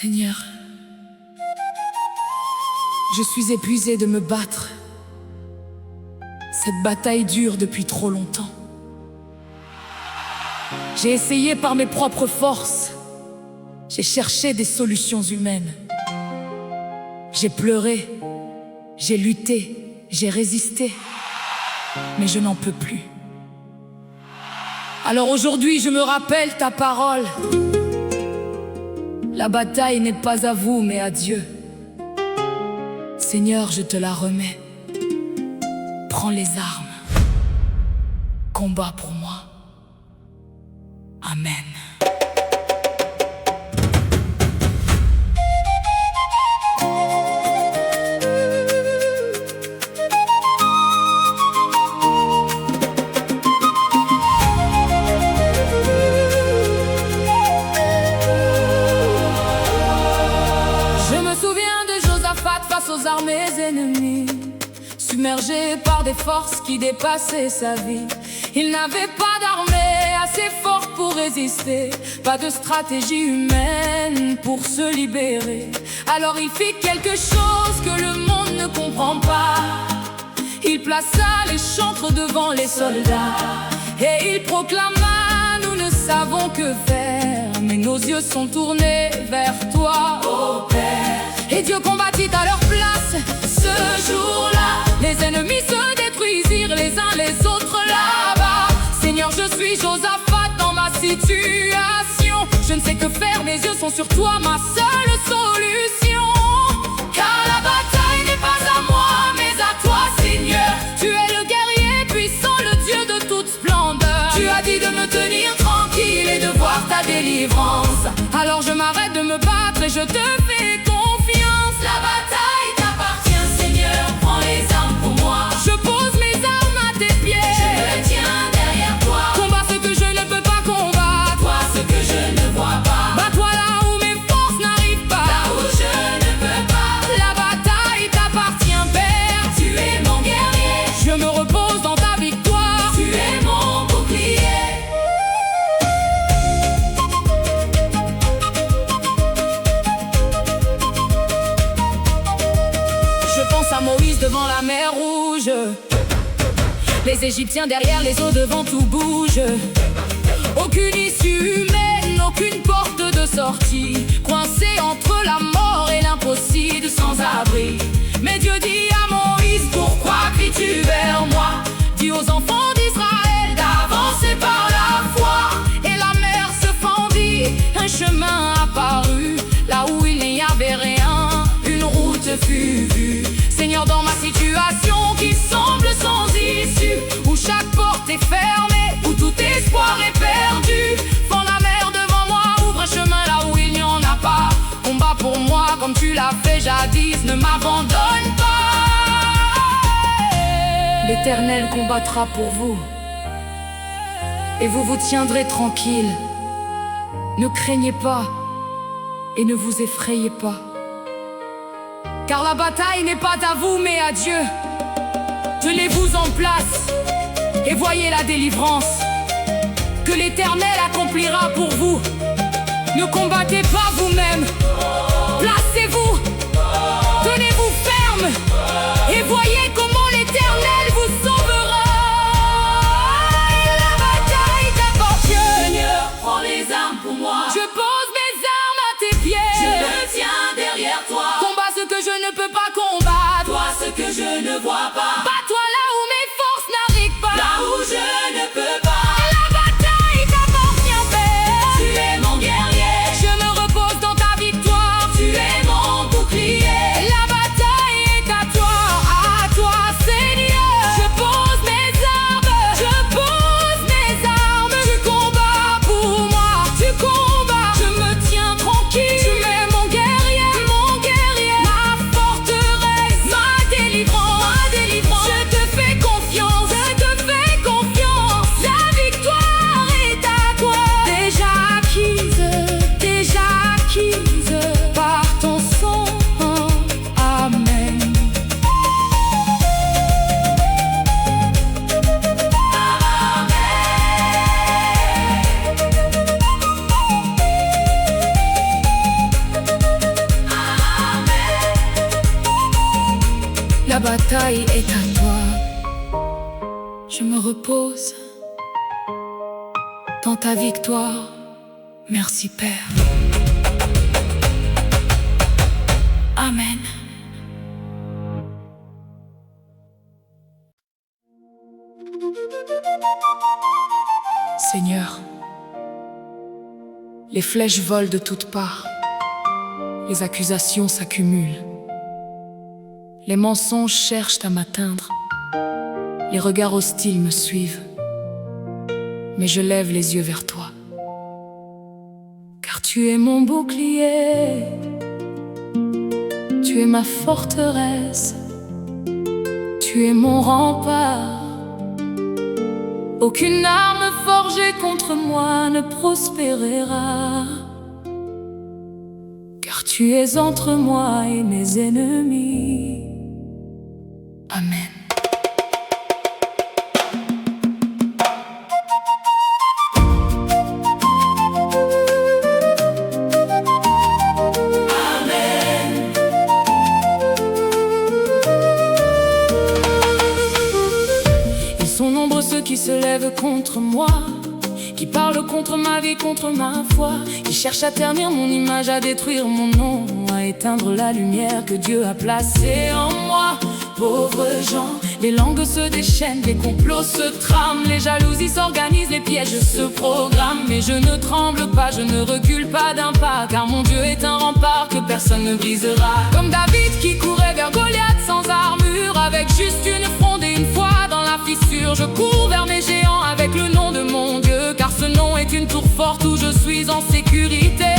Seigneur, je suis épuisée de me battre. Cette bataille dure depuis trop longtemps. J'ai essayé par mes propres forces. J'ai cherché des solutions humaines. J'ai pleuré, j'ai lutté, j'ai résisté. Mais je n'en peux plus. Alors aujourd'hui, je me rappelle ta parole. La bataille n'est pas à vous, mais à Dieu. Seigneur, je te la remets. Prends les armes. Combat pour moi. Amen. Aux armées ennemies, submergé par des forces qui dépassaient sa vie. Il n'avait pas d'armée assez forte pour résister, pas de stratégie humaine pour se libérer. Alors il fit quelque chose que le monde ne comprend pas. Il plaça les chantres devant les soldats et il proclama: nous ne savons que faire, mais nos yeux sont tournés vers toi, ô Père. Et Dieu combattit à leur place ce jour-là. Les ennemis se détruisirent les uns les autres là-bas. Seigneur, je suis Josaphat dans ma situation. Je ne sais que faire, mes yeux sont sur toi, ma seule solution. Car la bataille n'est pas à moi, mais à toi, Seigneur. Tu es le guerrier puissant, le Dieu de toute splendeur. Tu as dit de me tenir tranquille et de voir ta délivrance. Alors je m'arrête de me battre et je te fais confiance. La bataille t'appartient, Seigneur, prends les armes pour moi. Je pose mes armes à tes pieds. Je me tiens derrière toi. Combat ce que je ne peux pas combattre. Toi ce que je ne vois pas. Bats-toi là où mes forces n'arrivent pas. Là où je ne peux pas. La bataille t'appartient, Père. Tu es mon guerrier. Je me repose dans ta victoire. Tu es mon bouclier. À Moïse devant la mer Rouge, les Égyptiens derrière les eaux, devant tout bouge. Aucune issue humaine, aucune porte de sortie, coincé entre la mort et l'impossible, sans abri. Mais Dieu dit à Moïse: pourquoi cries-tu vers moi? Dis aux enfants d'Israël d'avancer par la foi. Et la mer se fendit, un chemin apparut là où il n'y avait rien, une route fut vue. Seigneur, dans ma situation qui semble sans issue, où chaque porte est fermée, où tout espoir est perdu, fends la mer devant moi, ouvre un chemin là où il n'y en a pas. Combat pour moi comme tu l'as fait jadis, ne m'abandonne pas. L'Éternel combattra pour vous, et vous vous tiendrez tranquille. Ne craignez pas et ne vous effrayez pas. Car la bataille n'est pas à vous, mais à Dieu. Tenez-vous en place et voyez la délivrance que l'Éternel accomplira pour vous. Ne combattez pas vous-même. Placez-vous, tenez-vous ferme et voyez comment l'Éternel vous sauvera. La bataille t'appartient. Seigneur, prends les armes pour moi. Je pose mes armes à tes pieds. Je me tiens derrière toi. Ce que je ne peux pas combattre. Toi ce que je ne vois pas. Bats-toi là où mes forces n'arrivent pas. Là où je ne peux pas. La bataille t'appartient, Père. Tu es mon guerrier. Je me repose dans ta victoire. la bataille est à toi. Je me repose dans ta victoire. Merci Père. Amen. Seigneur, les flèches volent de toutes parts, les accusations s'accumulent, les mensonges cherchent à m'atteindre, les regards hostiles me suivent, mais je lève les yeux vers toi, car tu es mon bouclier, tu es ma forteresse, tu es mon rempart. Aucune arme forgée contre moi ne prospérera, car tu es entre moi et mes ennemis. Amen. Ceux qui se lèvent contre moi, qui parlent contre ma vie, contre ma foi, qui cherchent à ternir mon image, à détruire mon nom, à éteindre la lumière que Dieu a placée en moi. Pauvres gens, les langues se déchaînent, les complots se trament, les jalousies s'organisent, les pièges se programment. Mais je ne tremble pas, je ne recule pas d'un pas, car mon Dieu est un rempart que personne ne brisera. Comme David qui courait vers Goliath sans armure, avec juste une fronde et une foi dans la fissure. Je cours vers mes géants avec le nom de mon Dieu, car ce nom est une tour forte où je suis en sécurité.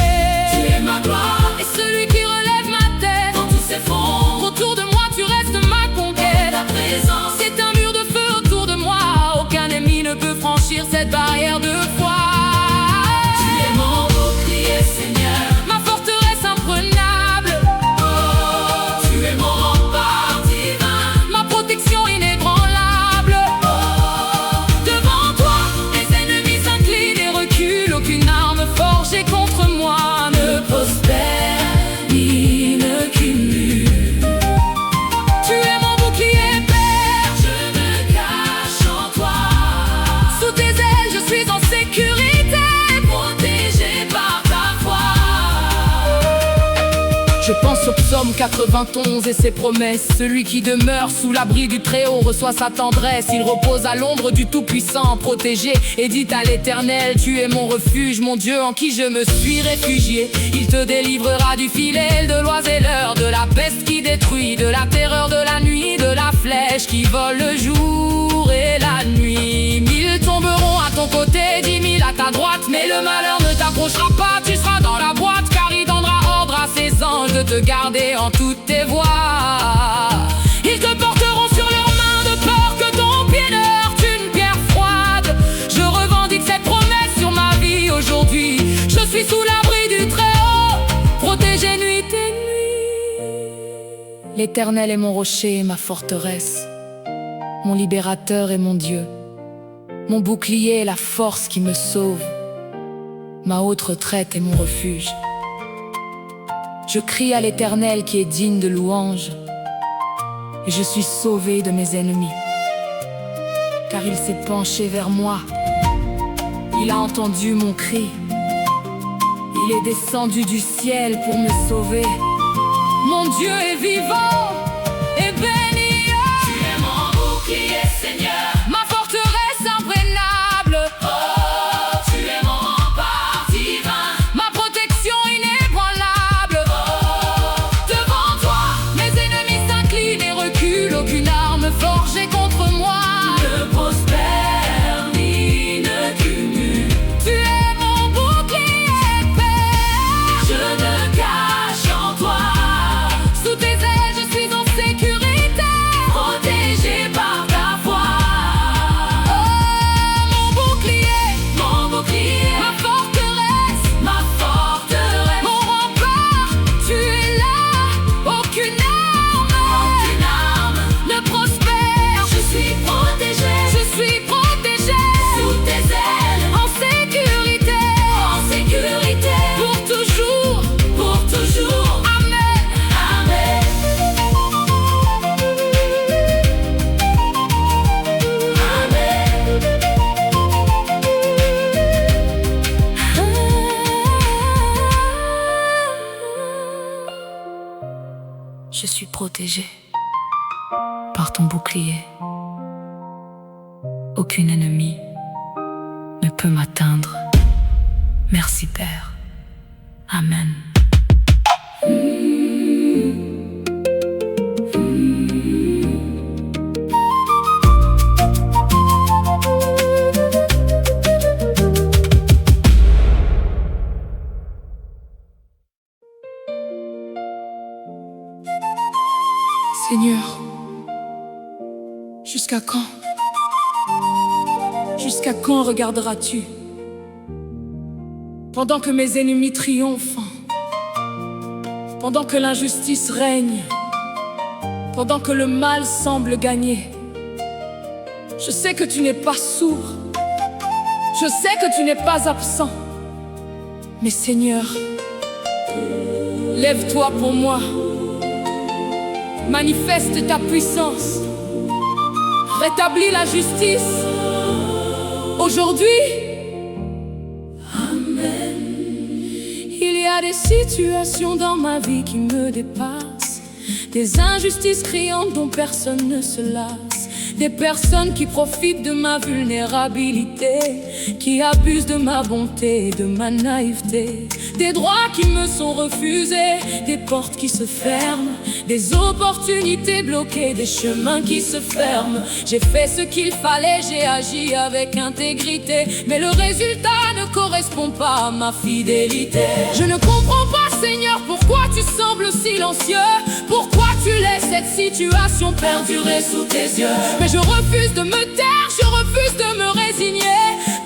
Tu es ma gloire et celui qui relève ma tête quand tout s'effondre. Autour de moi tu restes ma conquête. Ta présence, c'est un mur de feu autour de moi. Aucun ennemi ne peut franchir cette barrière de foi. Tu es mon bouclier, Seigneur, ma forteresse imprenable. Oh, tu es mon rempart divin, ma protection inébranlable. Oh, devant toi, les ennemis s'inclinent et reculent. Aucune arme forgée contre moi ne prospère ni ne cumule. Tu es mon bouclier, Père, je me cache en toi. Sous tes ailes, je suis en sécurité, protégé par ta foi. Je pense au psaume 91 et ses promesses. Celui qui demeure sous l'abri du Très-Haut reçoit sa tendresse. Il repose à l'ombre du Tout-Puissant, protégé et dit à l'Éternel: tu es mon refuge, mon Dieu en qui je me suis réfugié. Il te délivrera du filet, de l'oiseleur, de la peste qui détruit, de la terreur de la nuit, de la flèche qui vole le jour et la nuit. 1000 tomberont à ton côté, 10 000 à ta droite, mais le malheur ne t'approchera pas. Tu seras dans la boîte, car il donnera ordre à ses anges de te garder en toutes tes voies. Ils te porteront sur leurs mains de peur que ton pied ne heurte une pierre froide. Je revendique cette promesse sur ma vie aujourd'hui. Je suis sous l'abri du Très-Haut, protégé nuit et nuit. L'Éternel est mon rocher et ma forteresse, mon libérateur et mon Dieu, mon bouclier est la force qui me sauve, ma haute retraite est mon refuge. Je crie à l'Éternel qui est digne de louange, et je suis sauvé de mes ennemis, car il s'est penché vers moi. Il a entendu mon cri, il est descendu du ciel pour me sauver. Mon Dieu est vivant et béni. Tu es mon bouclier, Seigneur, ma forteresse imprenable. Oh, tu es mon rempart divin, ma protection inébranlable. Oh, devant toi, mes ennemis s'inclinent et reculent. Aucune arme forgée contre moi ne prospère ni ne cumule. Tu es mon bouclier, Père, je me cache en toi. Sous tes ailes, je suis en sécurité, je suis protégée par ton bouclier. Aucun ennemi ne peut m'atteindre. Merci Père. Amen. Seigneur, jusqu'à quand? Jusqu'à quand regarderas-tu? Pendant que mes ennemis triomphent, pendant que l'injustice règne, pendant que le mal semble gagner. Je sais que tu n'es pas sourd, je sais que tu n'es pas absent. Mais Seigneur, lève-toi pour moi. Manifeste ta puissance, rétablis la justice aujourd'hui. Amen. Il y a des situations dans ma vie qui me dépassent, des injustices criantes dont personne ne se lasse, des personnes qui profitent de ma vulnérabilité, qui abusent de ma bonté et de ma naïveté, des droits qui me sont refusés, des portes qui se ferment, des opportunités bloquées, des chemins qui se ferment. J'ai fait ce qu'il fallait, j'ai agi avec intégrité, mais le résultat ne correspond pas à ma fidélité. Je ne comprends pas, Seigneur, pourquoi tu sembles silencieux, pourquoi tu laisses cette situation perdurer sous tes yeux. Mais je refuse de me taire, je refuse de me résigner.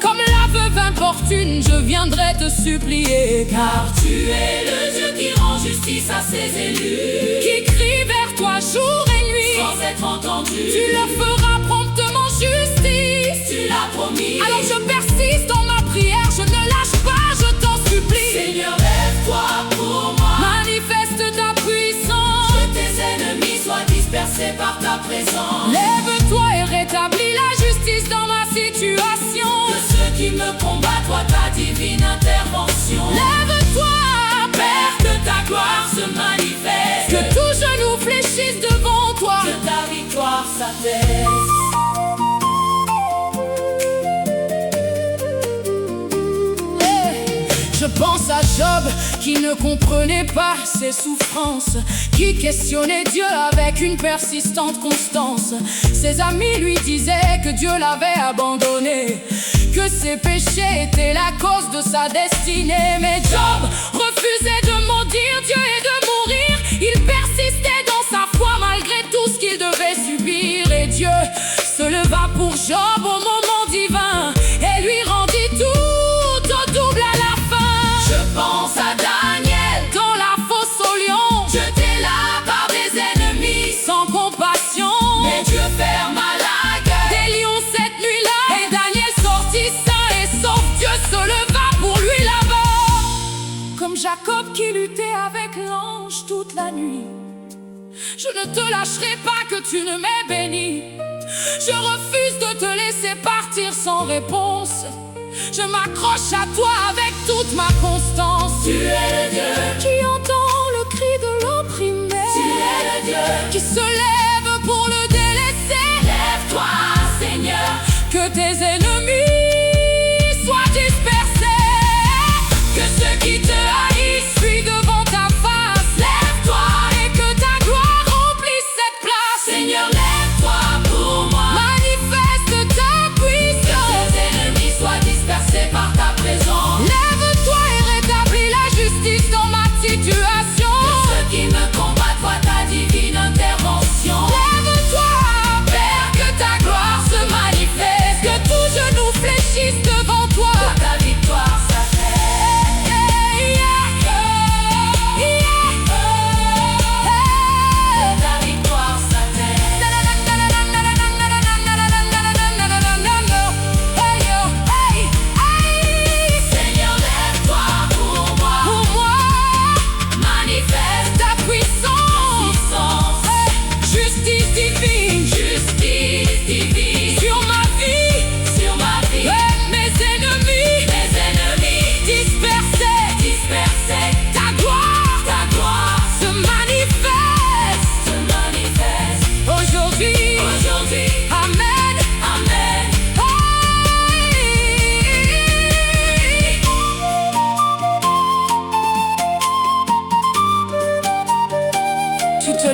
Comme la veuve importune, je viendrai te supplier. Car tu es le Dieu qui rend justice à ses élus, qui crie vers toi jour et nuit sans être entendu. Tu leur feras promptement justice, tu l'as promis. Alors je persiste dans ma prière, je ne lâche pas, je t'en supplie. Seigneur, lève-toi pour moi, manifeste ta puissance, que tes ennemis soient dispersés par ta présence. Lève-toi et rétablis la justice dans ma situation, que ceux qui me combattent voient ta divine intervention. Lève-toi, Père, que ta gloire se manifeste, que tout genou fléchisse devant toi, que ta victoire s'atteste. Je pense à Job qui ne comprenait pas ses souffrances, qui questionnait Dieu avec une persistante constance. Ses amis lui disaient que Dieu l'avait abandonné, que ses péchés étaient la cause de sa destinée. Mais Job refusait de maudire Dieu et de mourir. Il persistait dans sa foi malgré tout ce qu'il devait subir. Et Dieu se leva pour Job au moment divin et lui rendit tout au double à la fin. Je pense à Daniel dans la fosse aux lions, jeté là par des ennemis sans compassion. Mais Dieu ferma la gueule des lions cette nuit-là, et Daniel sortit sain et sauf. Dieu se leva pour lui là-bas. Comme Jacob qui luttait avec l'ange toute la nuit, je ne te lâcherai pas que tu ne m'aies béni. Je refuse de te laisser partir sans réponse. Je m'accroche à toi avec toute ma constance. Tu es le Dieu qui entend le cri de l'opprimé. Tu es le Dieu qui se lève pour le délaisser. Lève-toi, Seigneur, que tes ennemis soient dispersés, que ceux qui te haïssent fuient devant ta face. Lève-toi et que ta gloire remplisse cette place. Seigneur, lève-toi pour moi, manifeste ta puissance, que tes ennemis soient dispersés par ta présence. Lève-toi et rétablis la justice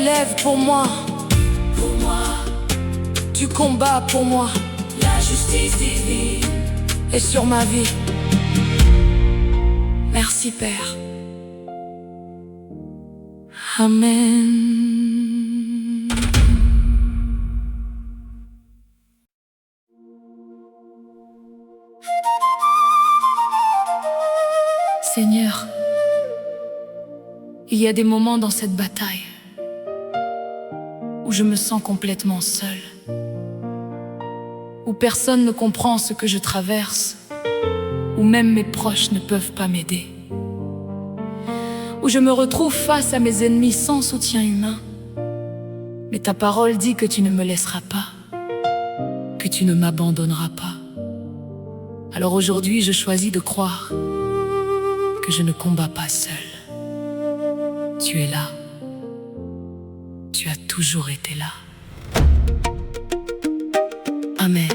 lèves pour moi. Tu combats pour moi la justice divine et sur ma vie. Merci Père. Amen. Seigneur, il y a des moments dans cette bataille où je me sens complètement seule, où personne ne comprend ce que je traverse, où même mes proches ne peuvent pas m'aider, où je me retrouve face à mes ennemis sans soutien humain. Mais ta parole dit que tu ne me laisseras pas, que tu ne m'abandonneras pas. Alors aujourd'hui, je choisis de croire que je ne combats pas seul. Tu es là. Tu as toujours été là. Amen.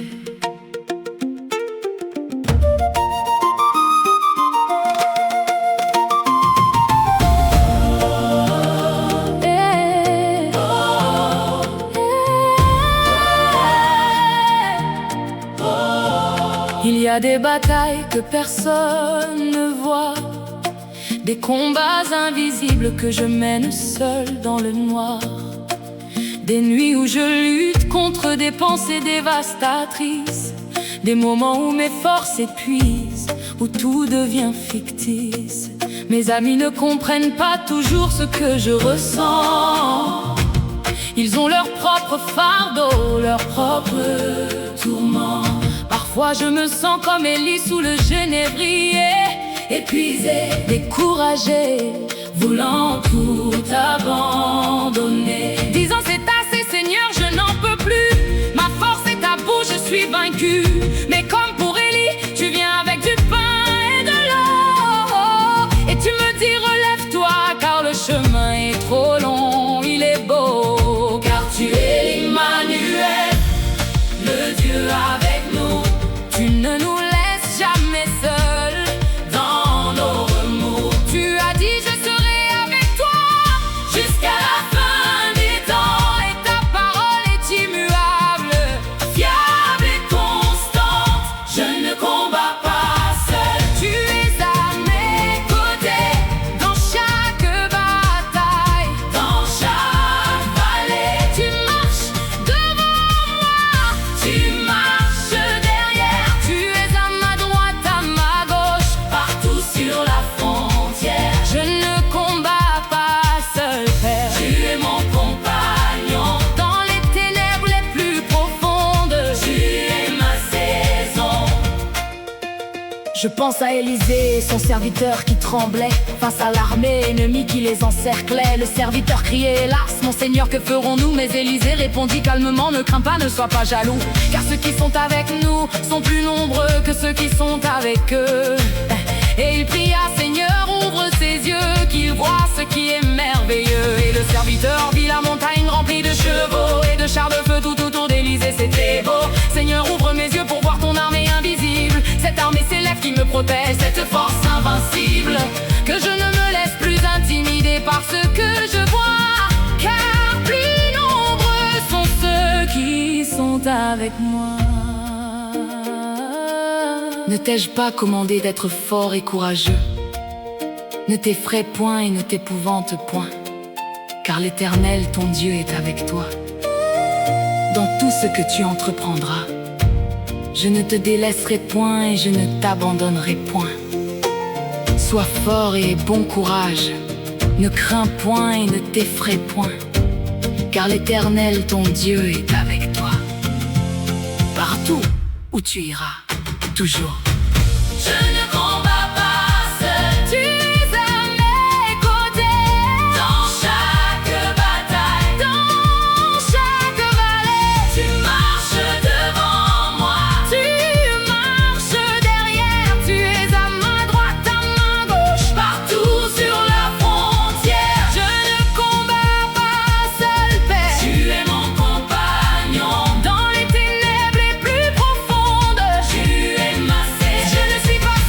Il y a des batailles que personne ne voit, des combats invisibles que je mène seul dans le noir, des nuits où je lutte contre des pensées dévastatrices, des moments où mes forces s'épuisent, où tout devient fictif. Mes amis ne comprennent pas toujours ce que je ressens. Ils ont leur propre fardeau, leur propre tourment. Parfois je me sens comme Élie sous le genévrier, épuisé, découragé, voulant tout abandonner, disant c'est assez Seigneur, je n'en peux plus, ma force est à bout, je suis vaincu. Mais comme pour Élie, tu viens avec du pain et de l'eau, et tu me dis relève-toi car le chemin est trop long. Il est beau car tu es l'Emmanuel, le Dieu avec nous. Tu ne nous laisses jamais seuls dans nos remous. Tu as dit je serai avec toi jusqu'à la fin des temps, et ta parole est immuable, fiable et constante. Je ne combats pas seul. Tu es à mes côtés dans chaque bataille, dans chaque vallée. Tu marches devant moi, tu marches derrière. Tu es à ma droite, à ma gauche, partout sur la frontière. Je ne combats pas seul, Père. Tu es mon compagnon dans les ténèbres les plus profondes. Tu es ma saison. Je pense à Élisée, son serviteur qui tremblait face à l'armée ennemie qui les encerclait. Le serviteur criait hélas, mon Seigneur, que ferons-nous? Mais Élisée répondit calmement, ne crains pas, ne sois pas jaloux, car ceux qui sont avec nous sont plus nombreux que ceux qui sont avec eux. Et il pria, Seigneur, ouvre ses yeux, qu'il voit ce qui est merveilleux. Et le serviteur vit la montagne remplie de chevaux et de chars de feu tout autour d'Élisée, c'était beau. Seigneur, ouvre mes yeux pour voir ton armée invisible, cette armée s'élève qui me protège, cette force invincible, que je ne me laisse plus intimider par ce que je vois, car plus nombreux sont ceux qui sont avec moi. Ne t'ai-je pas commandé d'être fort et courageux? Ne t'effraie point et ne t'épouvante point, car l'Éternel, ton Dieu, est avec toi. Dans tout ce que tu entreprendras, je ne te délaisserai point et je ne t'abandonnerai point. Sois fort et bon courage, ne crains point et ne t'effraie point, car l'Éternel, ton Dieu, est avec toi. Partout où tu iras, toujours. Je ne combats pas seul. Tu es à mes côtés dans chaque bataille, dans chaque vallée. Tu marches devant moi, tu marches derrière. Tu es à ma droite, à ma gauche, partout sur la frontière. Je ne combats pas seul, Père. Tu es mon compagnon dans les ténèbres les plus profondes. Tu es ma saison. Je ne suis pas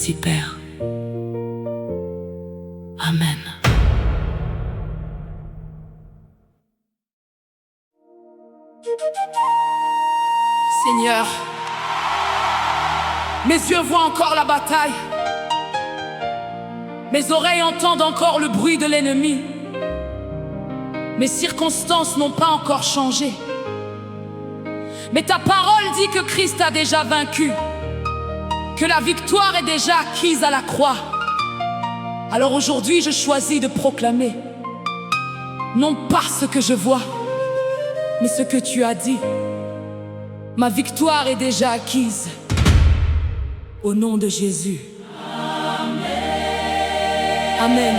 aussi, Père. Amen. Seigneur, mes yeux voient encore la bataille. Mes oreilles entendent encore le bruit de l'ennemi. Mes circonstances n'ont pas encore changé. Mais ta parole dit que Christ a déjà vaincu, que la victoire est déjà acquise à la croix. Alors aujourd'hui, je choisis de proclamer, non pas ce que je vois, mais ce que tu as dit. Ma victoire est déjà acquise. Au nom de Jésus. Amen. Amen.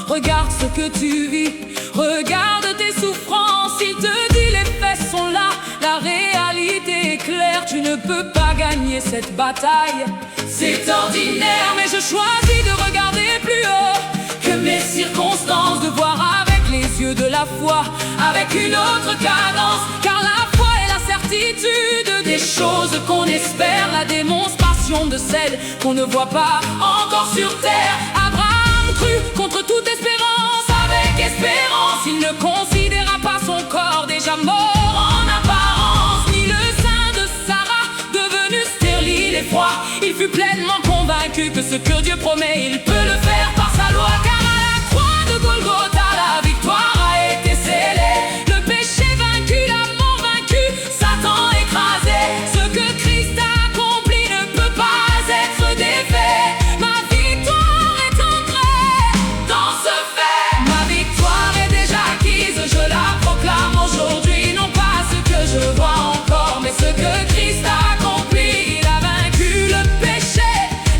Regarde ce que tu vis, regarde tes souffrances. Il te dit les faits sont là, la réalité est claire. Tu ne peux pas gagner cette bataille, c'est ordinaire. Mais je choisis de regarder plus haut que mes circonstances, de voir avec les yeux de la foi, avec une autre cadence. Car la foi est la certitude des choses qu'on espère, la démonstration de celles qu'on ne voit pas encore sur terre. Abraham crut contre toute espérance, avec espérance. Il ne considéra pas son corps déjà mort en apparence, ni le sein de Sarah devenu stérile et froid. Il fut pleinement convaincu que ce que Dieu promet, il peut le faire par sa loi. Car à la croix de Golgotha, la victoire a été scellée. Le péché vaincu, la mort vaincue, Satan écrasé. Ce que Christ a accompli ne peut pas être défait. Ma victoire est entrée dans ce fait. Ma victoire est déjà acquise, je la proclame aujourd'hui. Non pas ce que je vois encore, mais ce que Christ a accompli. Il a vaincu le péché,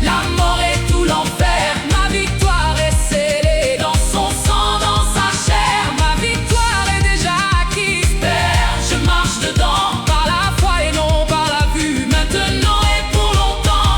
la mort et tout l'enfer. Ma victoire est scellée dans son sang, dans sa chair. Ma victoire est déjà acquise, Père, je marche dedans, par la foi et non par la vue, maintenant et pour longtemps.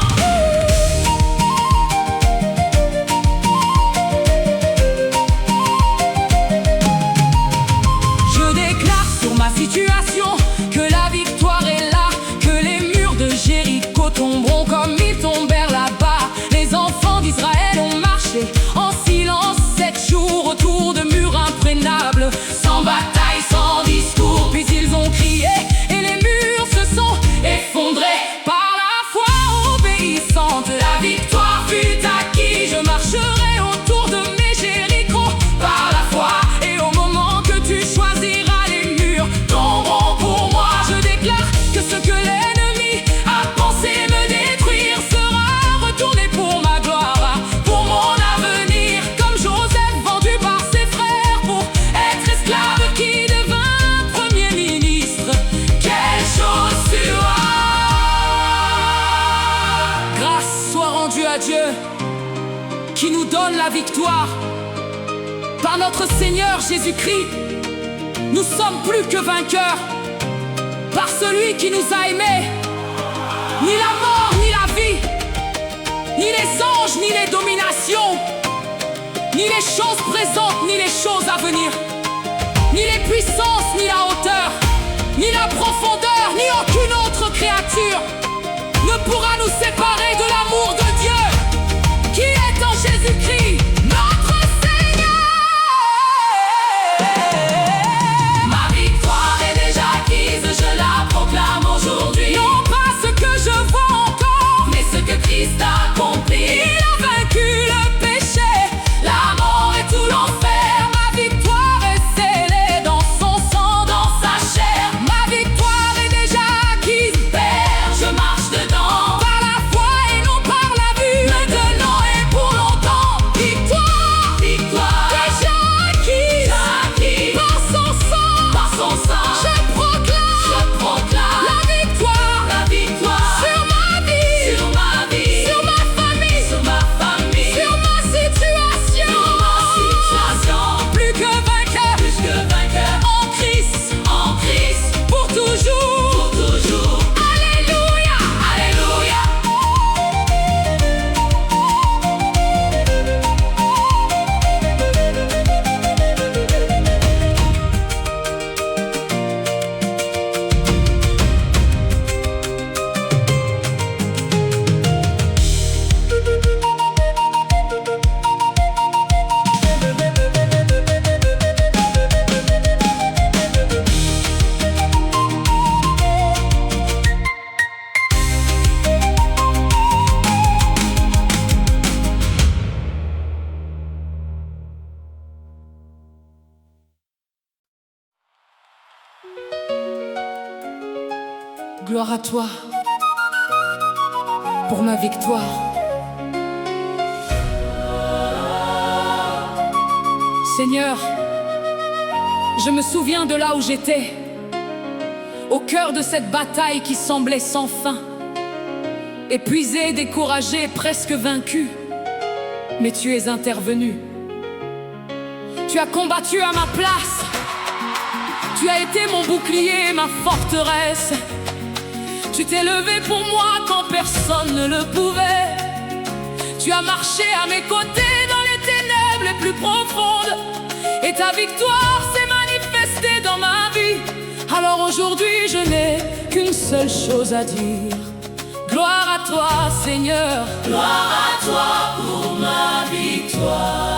Je déclare sur ma situation que la victoire est là, que les murs de Jéricho tomberont comme ils tombèrent là-bas. Les enfants d'Israël ont marché en silence 7 jours autour de murs imprénables, sans bataille, sans discours. Puis ils ont crié et les murs se sont effondrés. Par la foi obéissante, la victoire fut acquise. Je marcherai autour de mes Jéricho par la foi, et au moment que tu choisiras, les murs tomberont pour moi. Je déclare que ce que l'ennemi a pensé me détruire sera retourné pour ma gloire, pour mon avenir. Comme Joseph vendu par ses frères pour être esclave, qui devint premier ministre. Quelle chose tu as! Grâce soit rendue à Dieu qui nous donne la victoire. Par notre Seigneur Jésus-Christ, nous sommes plus que vainqueurs. Par celui qui nous a aimés, ni la mort, ni la vie, ni les anges, ni les dominations, ni les choses présentes, ni les choses à venir, ni les puissances, ni la hauteur, ni la profondeur, ni aucune autre créature ne pourra nous séparer de l'amour de Dieu qui est en Jésus-Christ, notre Seigneur. Ma victoire est déjà acquise, je la proclame aujourd'hui. Non pas ce que je vois encore, mais ce que Christ a accompli. Il a vaincu le péché, la mort et tout l'enfer. Ma victoire est scellée dans son sang, dans sa chair. Ma victoire est déjà acquise, Père, je marche dedans, par la foi et non gloire à toi pour ma victoire. Seigneur, je me souviens de là où j'étais, au cœur de cette bataille qui semblait sans fin. Épuisé, découragé, presque vaincu, mais tu es intervenu. Tu as combattu à ma place. Tu as été mon bouclier, ma forteresse. Tu t'es levé pour moi quand personne ne le pouvait. Tu as marché à mes côtés dans les ténèbres les plus profondes, et ta victoire s'est manifestée dans ma vie. Alors aujourd'hui je n'ai qu'une seule chose à dire: gloire à toi Seigneur, Gloire à toi pour ma victoire.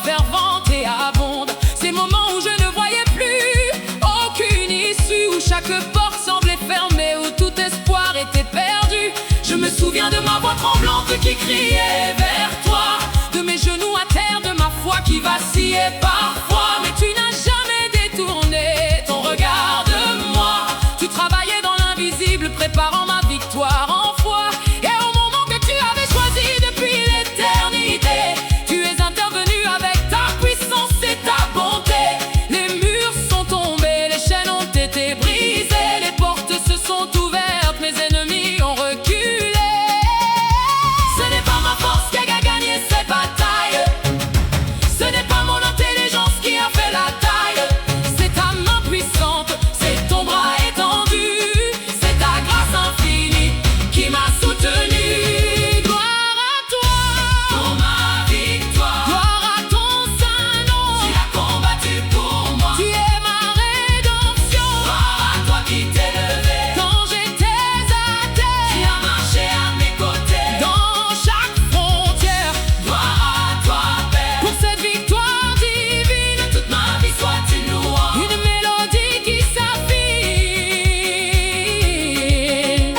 Fervente et abonde, ces moments où je ne voyais plus aucune issue, où chaque porte semblait fermée, où tout espoir était perdu. Je me souviens de ma voix tremblante qui criait vers toi, de mes genoux à terre, de ma foi qui vacillait parfois, mais tu n'as jamais détourné ton regard de moi. Tu travaillais dans l'invisible, préparant ma victoire en foi, et au moment que tu avais choisi depuis l'éternité, tu es intervenu avec ta puissance et ta bonté. Les murs sont tombés, les chaînes ont été brisées, les portes se sont ouvertes, mes ennemis ont reculé. Ce n'est pas ma force qui a gagné cette bataille, ce n'est pas mon intelligence qui a fait la taille. C'est ta main puissante, c'est ton bras étendu, c'est ta grâce infinie qui m'a soutenu. gloire à toi Pour ma victoire, gloire à ton saint nom. tu as combattu pour moi. Tu es ma rédemption. Gloire à toi qui t'es levé, Quand j'étais à tu terre, as marché à mes côtés. dans chaque frontière, Gloire à toi Père, pour cette victoire divine, toute ma vie soit une louange. une mélodie qui s'affine.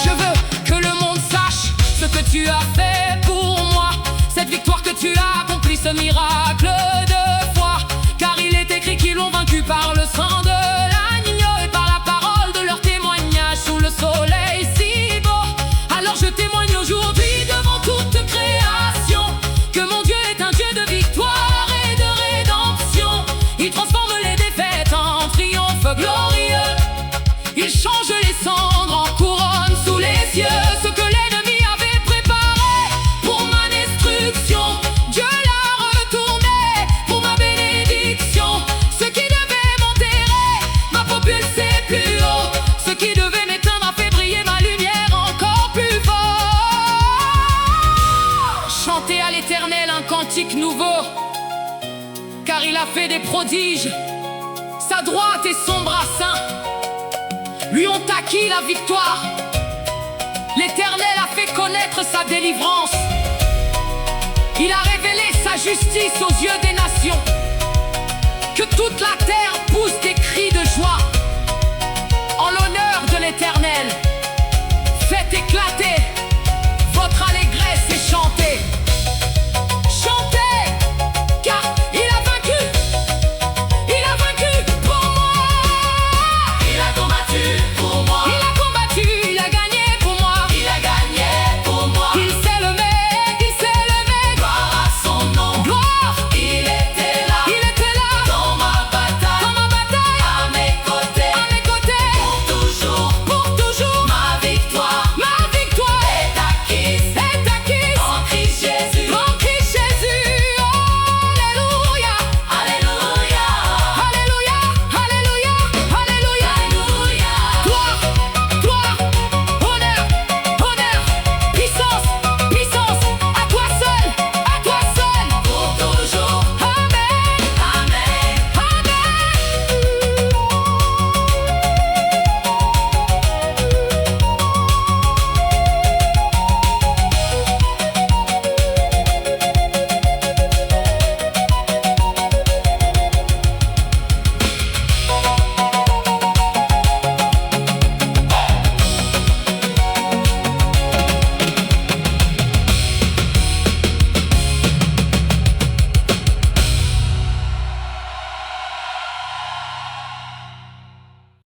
Je veux que le monde sache ce que tu as fait pour moi, cette victoire que tu as accomplie, ce miracle de foi. Car il est écrit qu'ils l'ont vaincu par le sang de l'agneau et par la parole de leur témoignage sous le soleil si beau. Alors je témoigne aujourd'hui devant toute création que mon Dieu est un Dieu de victoire et de rédemption. Il transforme les défaites en triomphe glorieux. Il change les cendres en couronne sous les cieux. Ce que l'ennemi avait préparé pour ma destruction, Dieu l'a retourné pour ma bénédiction. Ce qui devait m'enterrer m'a propulsé plus haut. Ce qui devait m'éteindre a fait briller ma lumière encore plus fort. Chantez à l'Éternel un cantique nouveau, car il a fait des prodiges. Sa droite et son bras saint lui ont acquis la victoire. L'Éternel a fait connaître sa délivrance. Il a révélé sa justice aux yeux des nations. Que toute la terre pousse